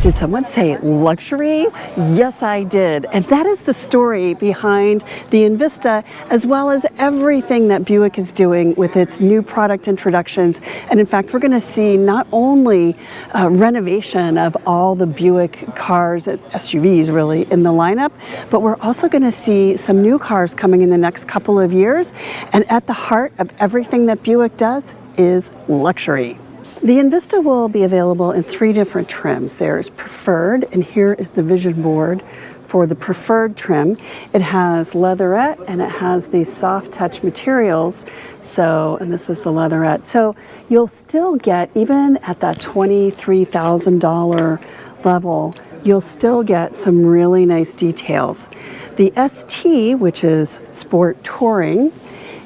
Did someone say luxury? Yes, I did. And that is the story behind the Envista, as well as everything that Buick is doing with its new product introductions. And in fact, we're going to see not only renovation of all the Buick cars, SUVs really, in the lineup, but we're also going to see some new cars coming in the next couple of years. And at the heart of everything that Buick does is luxury. The Envista will be available in 3 different trims. There's Preferred, and here is the vision board for the Preferred trim. It has leatherette and it has these soft touch materials. So, and this is the leatherette. So you'll still get, even at that $23,000 level, you'll still get some really nice details. The ST, which is Sport Touring,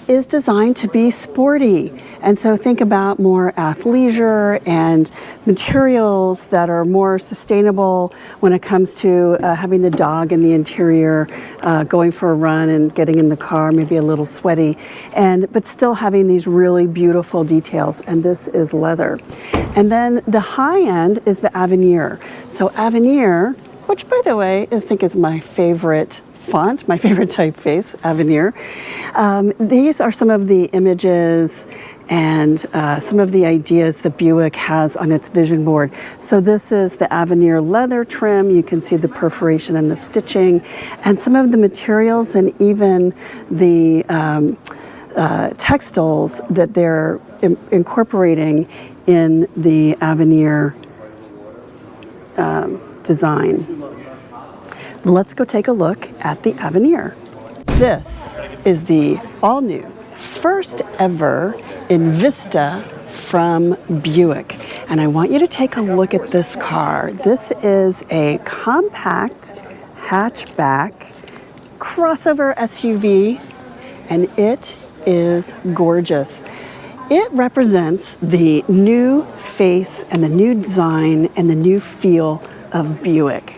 is designed to be sporty. And so think about more athleisure and materials that are more sustainable when it comes to having the dog in the interior, going for a run and getting in the car, maybe a little sweaty, but still having these really beautiful details. And this is leather. And then the high end is the Avenir. So Avenir, which by the way, I think is my favorite font, my favorite typeface, Avenir. These are some of the images and some of the ideas that Buick has on its vision board. So this is the Avenir leather trim. You can see the perforation and the stitching and some of the materials and even the textiles that they're incorporating in the Avenir design. Let's go take a look at the Avenir. This is the all-new, first ever Envista from Buick. And I want you to take a look at this car. This is a compact hatchback crossover SUV, and it is gorgeous. It represents the new face and the new design and the new feel of Buick.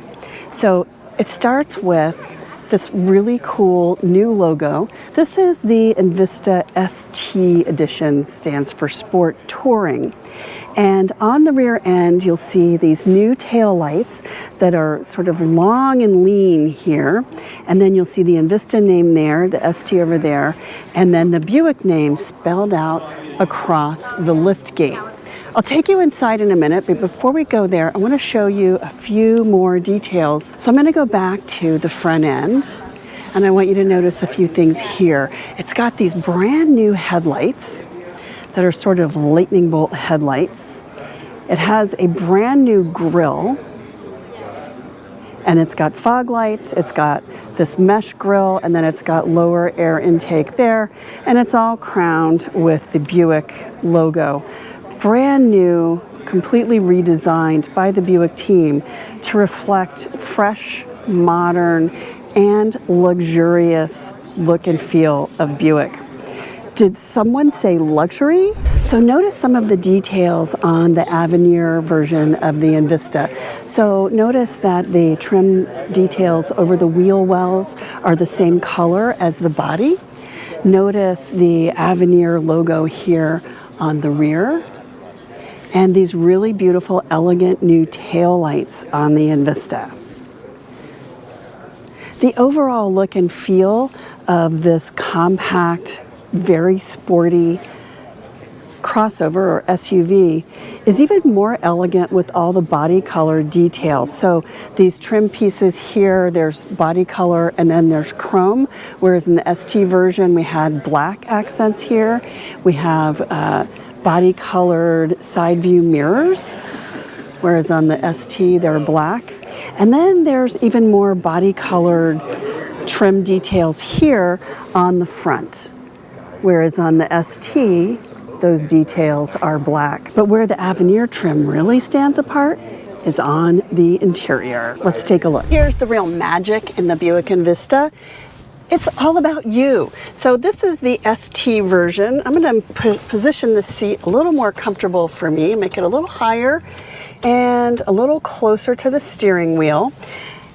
So it starts with this really cool new logo. This is the Envista ST edition, stands for Sport Touring. And on the rear end, you'll see these new tail lights that are sort of long and lean here. And then you'll see the Envista name there, the ST over there, and then the Buick name spelled out across the lift gate. I'll take you inside in a minute, but before we go there, I want to show you a few more details. So I'm going to go back to the front end, and I want you to notice a few things here. It's got these brand new headlights that are sort of lightning bolt headlights. It has a brand new grille, and it's got fog lights, it's got this mesh grille, and then it's got lower air intake there, and it's all crowned with the Buick logo. Brand new, completely redesigned by the Buick team to reflect fresh, modern, and luxurious look and feel of Buick. Did someone say luxury? So notice some of the details on the Avenir version of the Envista. So notice that the trim details over the wheel wells are the same color as the body. Notice the Avenir logo here on the rear. And these really beautiful, elegant new tail lights on the Envista. The overall look and feel of this compact, very sporty crossover or SUV is even more elegant with all the body color details. So these trim pieces here, there's body color and then there's chrome, whereas in the ST version we had black accents here. We have body colored side view mirrors, whereas on the ST they're black. And then there's even more body colored trim details here on the front, whereas on the ST those details are black. But where the Avenir trim really stands apart is on the interior. Let's take a look. Here's the real magic in the Buick Envista. It's all about you. So this is the ST version. I'm going to position the seat a little more comfortable for me, make it a little higher and a little closer to the steering wheel.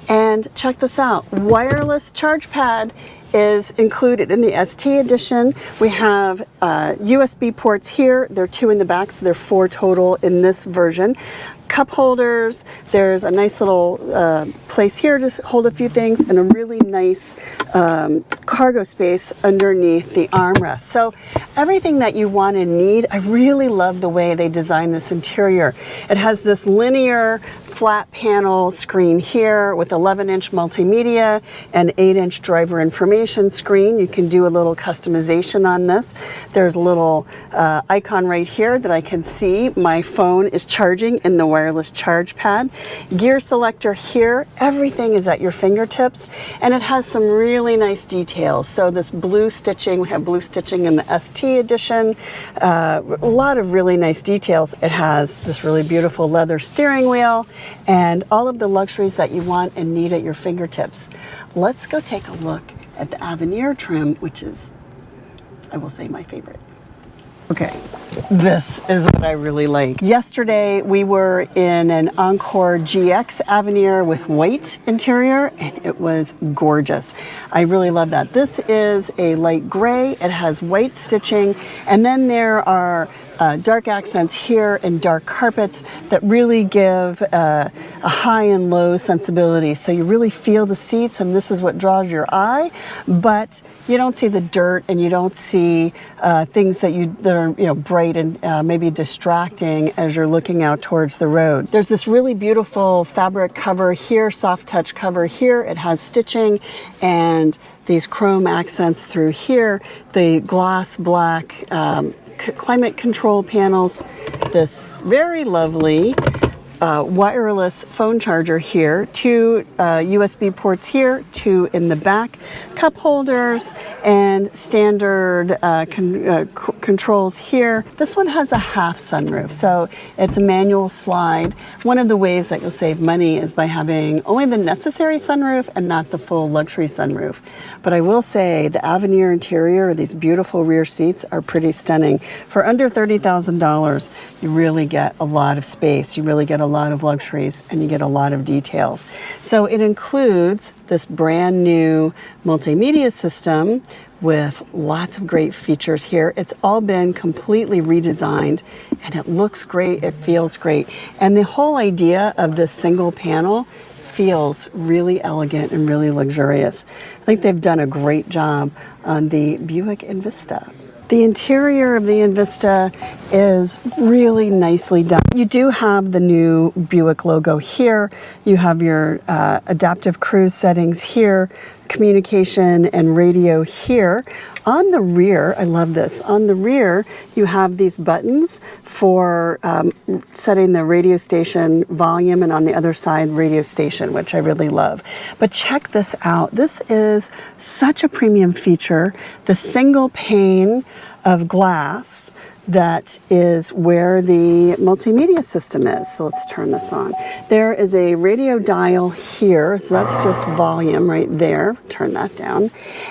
And check this out, wireless charge pad is included in the ST edition. We have USB ports here. There are 2 in the back, so there are 4 total in this version. cup holders. There's a nice little place here to hold a few things, and a really nice cargo space underneath the armrest. So everything that you want and need. I really love the way they designed this interior. It has this linear flat panel screen here with 11-inch multimedia and 8-inch driver information screen. You can do a little customization on this. There's a little icon right here that I can see my phone is charging in the wireless charge pad. Gear selector here. Everything is at your fingertips, and it has some really nice details. So this blue stitching, we have blue stitching in the ST edition. A lot of really nice details. It has this really beautiful leather steering wheel and all of the luxuries that you want and need at your fingertips. Let's go take a look at the Avenir trim, which is, I will say, my favorite. Okay, this is what I really like. Yesterday we were in an Encore GX Avenir with white interior, and it was gorgeous. I really love that. This is a light gray. It has white stitching, and then there are dark accents here and dark carpets that really give a high and low sensibility. So you really feel the seats, and this is what draws your eye, but you don't see the dirt, and you don't see things that are bright and maybe distracting as you're looking out towards the road. There's this really beautiful fabric cover here, soft touch cover here. It has stitching and these chrome accents through here. The gloss black climate control panels, this very lovely wireless phone charger here, 2 USB ports here, 2 in the back, cup holders, and standard controls here. This one has a half sunroof, so it's a manual slide. One of the ways that you'll save money is by having only the necessary sunroof and not the full luxury sunroof. But I will say the Avenir interior, these beautiful rear seats, are pretty stunning. For under $30,000, you really get a lot of space. You really get a lot of luxuries, and you get a lot of details. So it includes this brand new multimedia system with lots of great features here. It's all been completely redesigned, and it looks great, it feels great. And the whole idea of this single panel feels really elegant and really luxurious. I think they've done a great job on the Buick Envista. The interior of the Envista is really nicely done. You do have the new Buick logo here. You have your adaptive cruise settings here, communication and radio here. On the rear, I love this. On the rear, you have these buttons for setting the radio station volume, and on the other side, radio station, which I really love. But check this out. This is such a premium feature. The single pane of glass that is where the multimedia system is. So let's turn this on. There is a radio dial here, so that's just volume right there. Turn that down.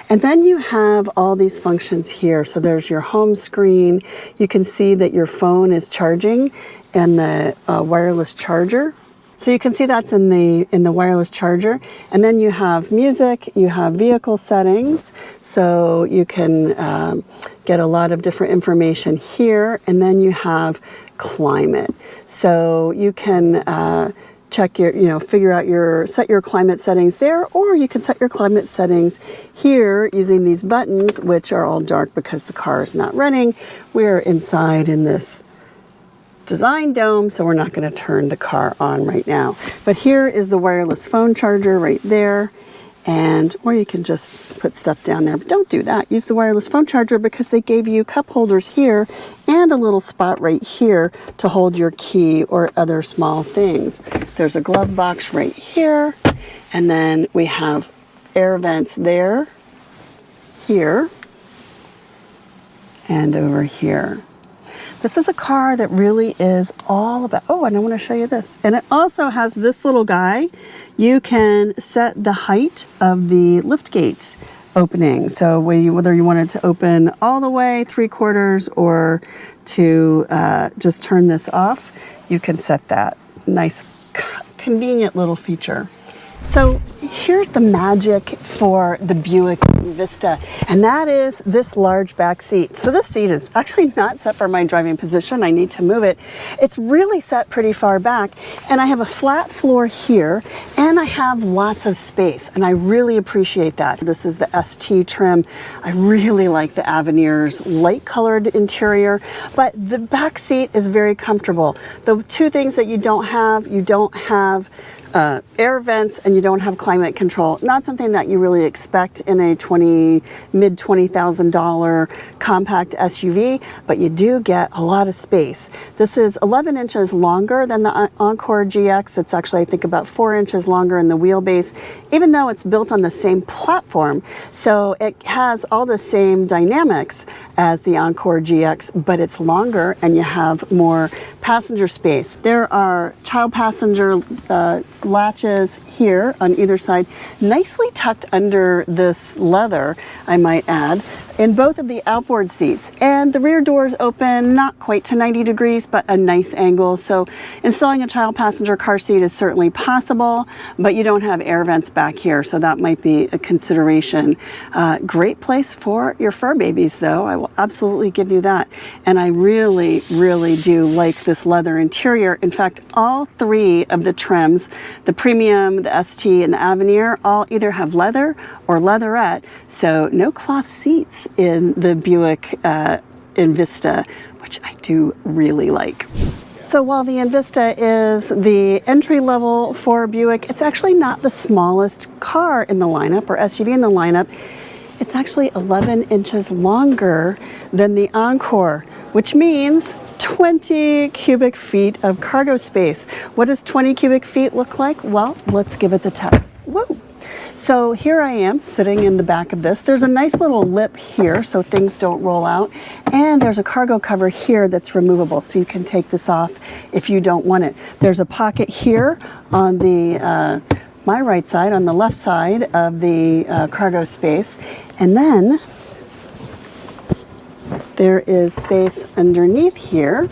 And then you have all these functions here. So there's your home screen. You can see that your phone is charging and the wireless charger. So you can see that's in the wireless charger. And then you have music, you have vehicle settings, so you can get a lot of different information here. And then you have climate. So you can check your, figure out set your climate settings there, or you can set your climate settings here using these buttons, which are all dark because the car is not running. We're inside in this design dome, so we're not going to turn the car on right now. But here is the wireless phone charger right there, or you can just put stuff down there. But don't do that. Use the wireless phone charger because they gave you cup holders here and a little spot right here to hold your key or other small things. There's a glove box right here, and then we have air vents there, here, and over here. This is a car that really is all about, and I want to show you this. And it also has this little guy. You can set the height of the liftgate opening. So whether you want it to open all the way 3/4 or to just turn this off, you can set that. Nice, convenient little feature. So here's the magic for the Buick Envista, and that is this large back seat. So this seat is actually not set for my driving position. I need to move it. It's really set pretty far back, and I have a flat floor here, and I have lots of space, and I really appreciate that. This is the ST trim. I really like the Avenir's light colored interior, but the back seat is very comfortable. The two things that you don't have air vents, and you don't have climate control. Not something that you really expect in a mid $20,000 compact SUV, but you do get a lot of space. This is 11 inches longer than the Encore GX. It's actually, I think, about 4 inches longer in the wheelbase, even though it's built on the same platform. So it has all the same dynamics as the Encore GX, but it's longer and you have more passenger space. There are child passenger latches here on either side, nicely tucked under this leather, I might add, in both of the outboard seats. And the rear doors open not quite to 90 degrees, but a nice angle. So installing a child passenger car seat is certainly possible, but you don't have air vents back here, so that might be a consideration. Great place for your fur babies, though. I will absolutely give you that. And I really, really do like this leather interior. In fact, all three of the trims, the Premium, the ST, and the Avenir, all either have leather or leatherette, so no cloth seats in the Buick Envista, which I do really like. So while the Envista is the entry level for Buick, it's actually not the smallest car in the lineup or SUV in the lineup. It's actually 11 inches longer than the Encore, which means 20 cubic feet of cargo space. What does 20 cubic feet look like? Well, let's give it the test. Whoa! So here I am sitting in the back of this. There's a nice little lip here so things don't roll out. And there's a cargo cover here that's removable, so you can take this off if you don't want it. There's a pocket here on the my right side, on the left side of the cargo space. And then there is space underneath here.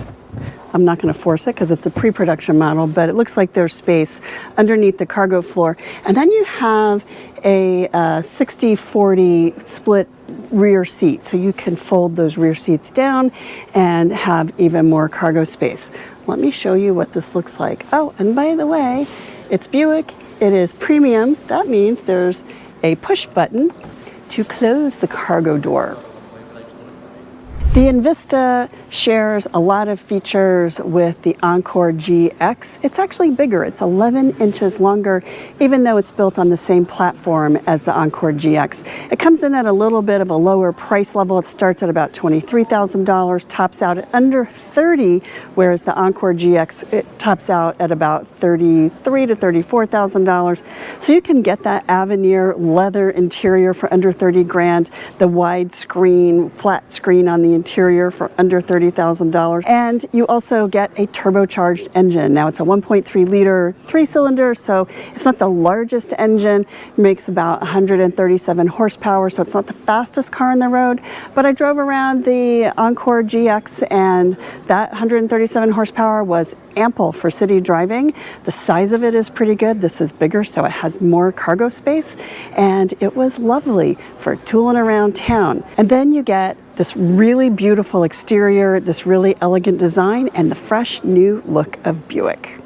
I'm not going to force it because it's a pre-production model, but it looks like there's space underneath the cargo floor. And then you have a 60-40 split rear seat, so you can fold those rear seats down and have even more cargo space. Let me show you what this looks like. Oh, and by the way, it's Buick. It is premium. That means there's a push button to close the cargo door. The Envista shares a lot of features with the Encore GX. It's actually bigger. It's 11 inches longer, even though it's built on the same platform as the Encore GX. It comes in at a little bit of a lower price level. It starts at about $23,000, tops out at under $30,000, whereas the Encore GX, it tops out at about $33,000 to $34,000. So you can get that Avenir leather interior for under $30,000, the wide screen, flat screen on the interior for under $30,000, and you also get a turbocharged engine. Now it's a 1.3 liter 3-cylinder, so it's not the largest engine. It makes about 137 horsepower, so it's not the fastest car on the road, but I drove around the Encore GX and that 137 horsepower was ample for city driving. The size of it is pretty good. This is bigger, so it has more cargo space, and it was lovely for tooling around town. And then you get this really beautiful exterior, this really elegant design, and the fresh new look of Buick.